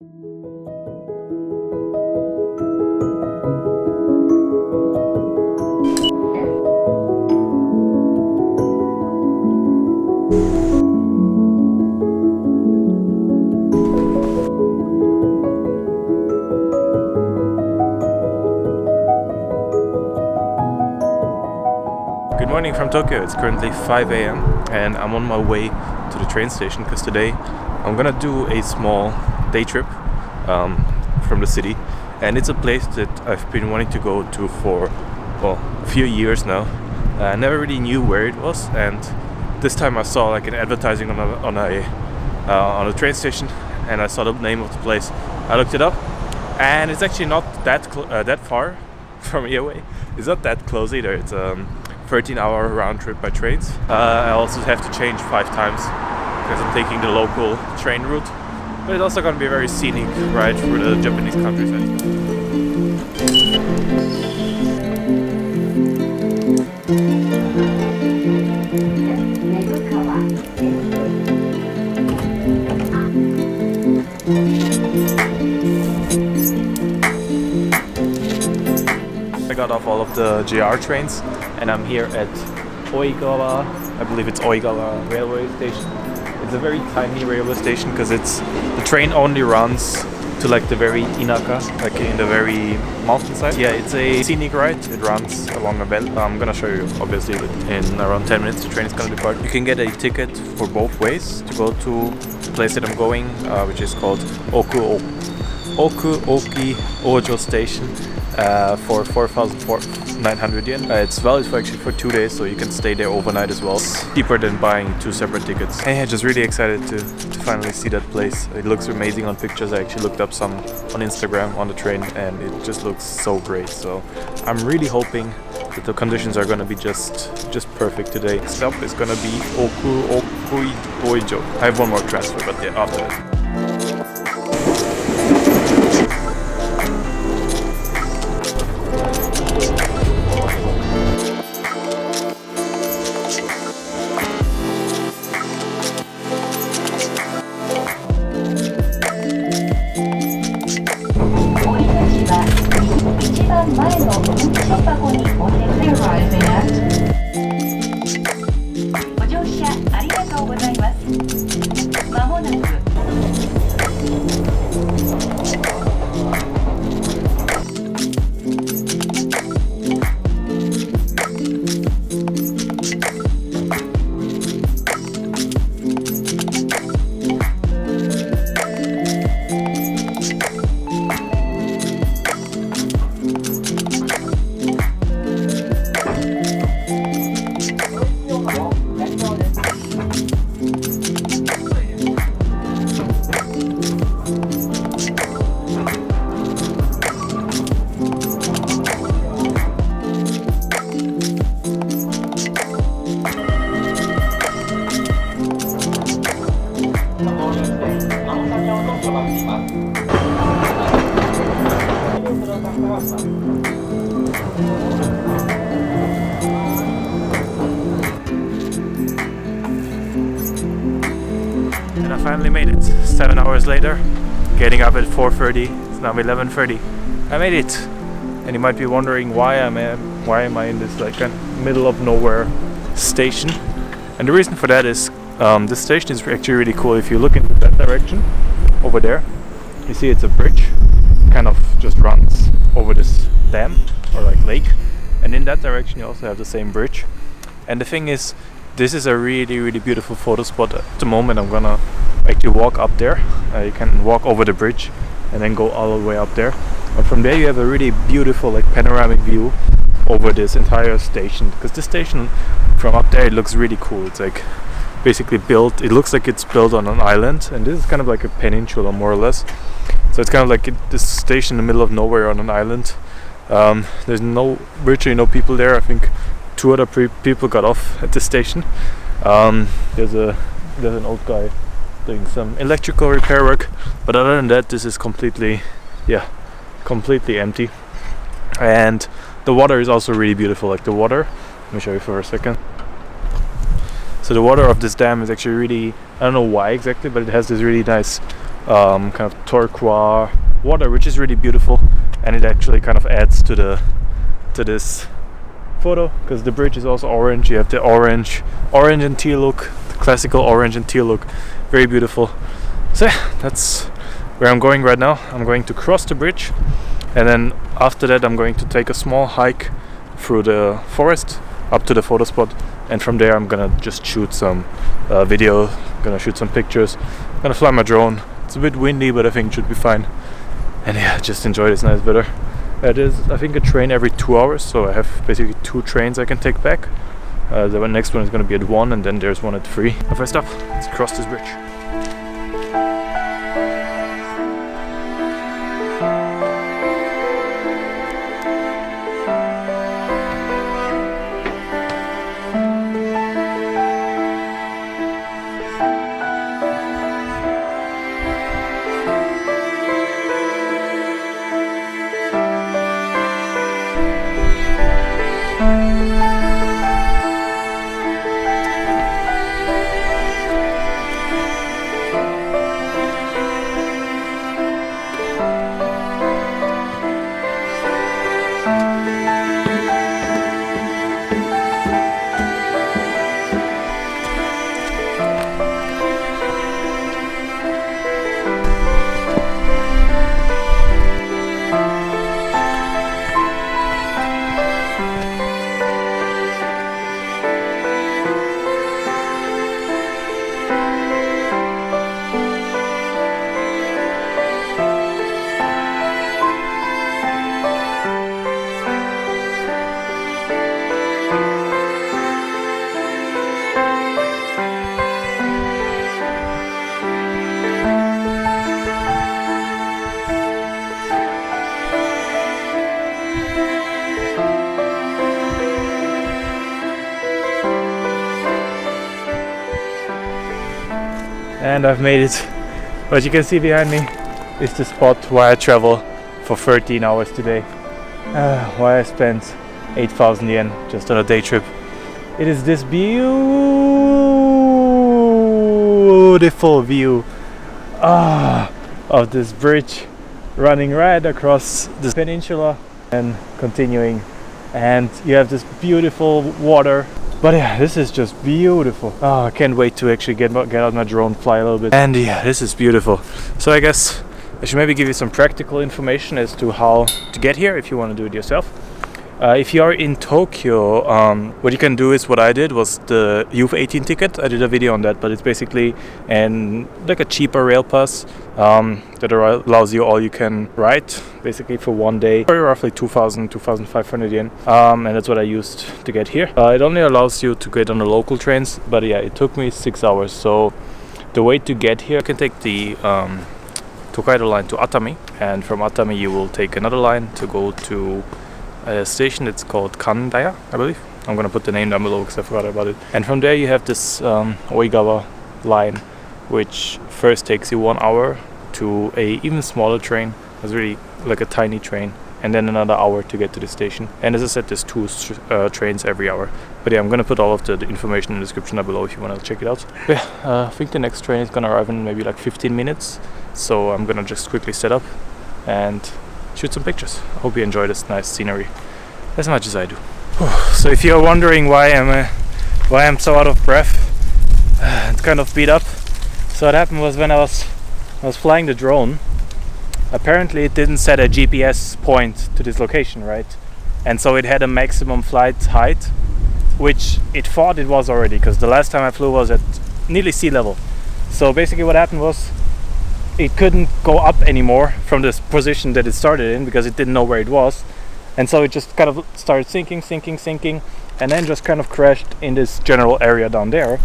Good morning from Tokyo. It's currently 5 a.m. and I'm on my way to the train station because today I'm gonna do a small day trip from the city, and it's a place that I've been wanting to go to for a few years now. I never really knew where it was, and this time I saw like an advertising on a train station, and I saw the name of the place. I looked it up, and it's actually not that far from here away. It's not that close either. It's 13-hour round trip by trains. I also have to change 5 times because I'm taking the local train route, but it's also going to be a very scenic ride through the Japanese countryside. I got off all of the JR trains and I'm here at Oigawa, I believe it's Oigawa Railway Station. It's a very tiny railway station because the train only runs to like the very inaka, like in the very mountainside. Yeah, it's a scenic ride. It runs along a belt. I'm gonna show you obviously, but in around 10 minutes the train is gonna depart. You can get a ticket for both ways to go to the place that I'm going, which is called Okuoikojo Station. For 4,900 yen. It's valid for 2 days, so you can stay there overnight as well. It's cheaper than buying 2 separate tickets. Hey, I'm just really excited to finally see that place. It looks amazing on pictures. I actually looked up some on Instagram on the train, and it just looks so great. So I'm really hoping that the conditions are gonna be just perfect today. Next stop is gonna be Okuoikojo. I have one more transfer, but yeah, after that. And I finally made it. 7 hours later, getting up at 4:30. It's now 11:30. I made it. And you might be wondering why am I in this like middle of nowhere station? And the reason for that is this station is actually really cool. If you look into that direction over there, you see it's a bridge, kind of just runs over this dam or like lake, and in that direction you also have the same bridge. And the thing is, this is a really beautiful photo spot. At the moment I'm gonna actually walk up there. You can walk over the bridge and then go all the way up there, but from there you have a really beautiful like panoramic view over this entire station, because this station from up there, it looks really cool. It's like basically built, it looks like it's built on an island, and this is kind of like a peninsula more or less. So it's kind of like this station in the middle of nowhere on an island. There's virtually no people there. I think 2 other people got off at this station. There's an old guy doing some electrical repair work, but other than that, this is completely empty. And the water is also really beautiful. Like the water, let me show you for a second. So the water of this dam is actually really, I don't know why exactly, but it has this really nice kind of turquoise water, which is really beautiful, and it actually kind of adds to this photo because the bridge is also orange. You have the orange and teal look, the classical orange and teal look, very beautiful. So yeah, that's where I'm going right now. I'm going to cross the bridge, and then after that I'm going to take a small hike through the forest up to the photo spot, and from there I'm gonna just shoot some video, gonna shoot some pictures, gonna fly my drone. It's a bit windy, but I think it should be fine. And yeah, just enjoy this nice weather. It is, I think, a train every 2 hours, so I have basically 2 trains I can take back. The next one is going to be at 1, and then there's one at 3. If I stop, let's cross this bridge. And I've made it. What you can see behind me is the spot where I travel for 13 hours today. Where I spent 8,000 yen just on a day trip. It is this beautiful view of this bridge running right across this peninsula and continuing, and you have this beautiful water. But yeah, this is just beautiful. I can't wait to actually get out my drone, fly a little bit. And yeah, this is beautiful. So I guess I should maybe give you some practical information as to how to get here if you want to do it yourself. If you are in Tokyo, what you can do is what I did was the Youth 18 ticket. I did a video on that, but it's basically like a cheaper rail pass that allows you all you can ride basically for 1 day, or roughly 2,500 yen, and that's what I used to get here. It only allows you to get on the local trains, but yeah, it took me 6 hours. So the way to get here, you can take the Tokaido line to Atami, and from Atami you will take another line to go to a station that's called Kanaya, I believe. I'm gonna put the name down below because I forgot about it. And from there you have this Oigawa line, which first takes you 1 hour to a even smaller train. It's really like a tiny train, and then another hour to get to the station. And as I said, there's 2 trains every hour. But yeah, I'm gonna put all of the information in the description down below if you wanna check it out. But yeah, I think the next train is gonna arrive in maybe like 15 minutes. So I'm gonna just quickly set up and shoot some pictures. I hope you enjoy this nice scenery as much as I do. So if you're wondering why I'm so out of breath and kind of beat up, so what happened was when I was flying the drone, apparently it didn't set a GPS point to this location, right? And so it had a maximum flight height, which it thought it was already, because the last time I flew was at nearly sea level. So basically what happened was it couldn't go up anymore from this position that it started in because it didn't know where it was, and so it just kind of started sinking, and then just kind of crashed in this general area down there.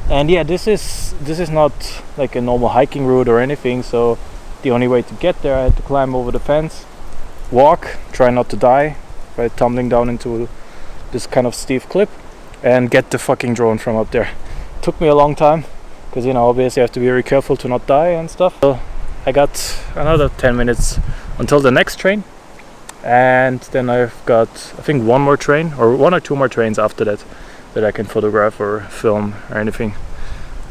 And yeah, this is not like a normal hiking route or anything, so the only way to get there I had to climb over the fence, walk, try not to die by tumbling down into this kind of steep cliff, and get the fucking drone from up there. Took me a long time, because you know, obviously you have to be very careful to not die and stuff. So I got another 10 minutes until the next train, and then I've got, I think, 1 more train or 1 or 2 more trains after that I can photograph or film or anything.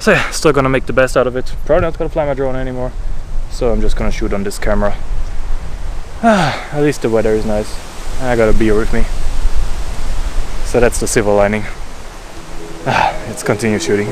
So yeah, still gonna make the best out of it. Probably not gonna fly my drone anymore, so I'm just gonna shoot on this camera. At least the weather is nice. I got a beer with me, so that's the silver lining. Let's continue shooting.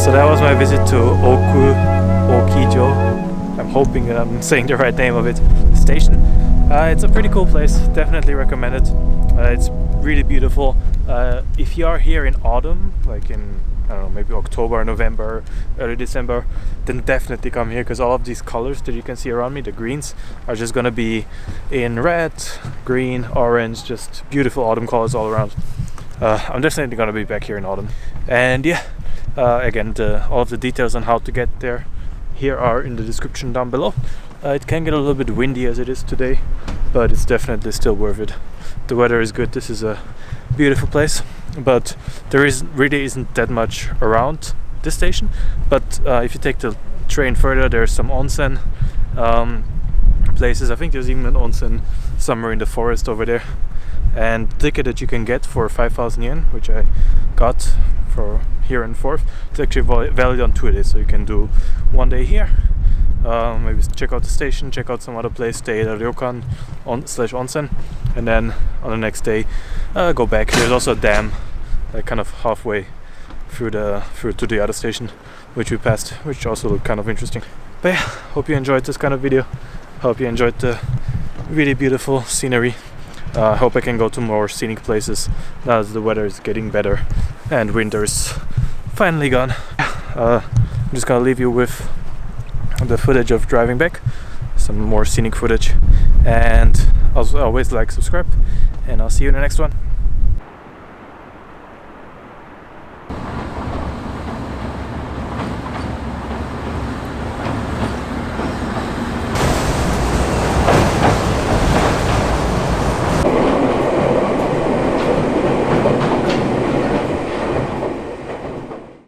So that was my visit to Okuoikojo. I'm hoping that I'm saying the right name of it. Station. It's a pretty cool place. Definitely recommend it. It's really beautiful. If you are here in autumn, like in I don't know, maybe October, November, early December, then definitely come here, because all of these colors that you can see around me, the greens, are just gonna be in red, green, orange, just beautiful autumn colors all around. I'm definitely gonna be back here in autumn. And yeah, again, all of the details on how to get there here are in the description down below. It can get a little bit windy as it is today, but it's definitely still worth it. The weather is good. This is a beautiful place, but there really isn't that much around this station. But if you take the train further, there's some onsen places. I think there's even an onsen somewhere in the forest over there. And the ticket that you can get for 5,000 yen, which I got for here in Forth, it's actually valid on 2 days. So you can do 1 day here, maybe check out the station, check out some other place, stay at a ryokan slash onsen, and then on the next day go back. There's also a dam, like kind of halfway through to the other station, which we passed, which also looked kind of interesting. But yeah, hope you enjoyed this kind of video. Hope you enjoyed the really beautiful scenery. I hope I can go to more scenic places now as the weather is getting better and winter is finally gone. I'm just gonna leave you with the footage of driving back, some more scenic footage, and also always like, subscribe, and I'll see you in the next one.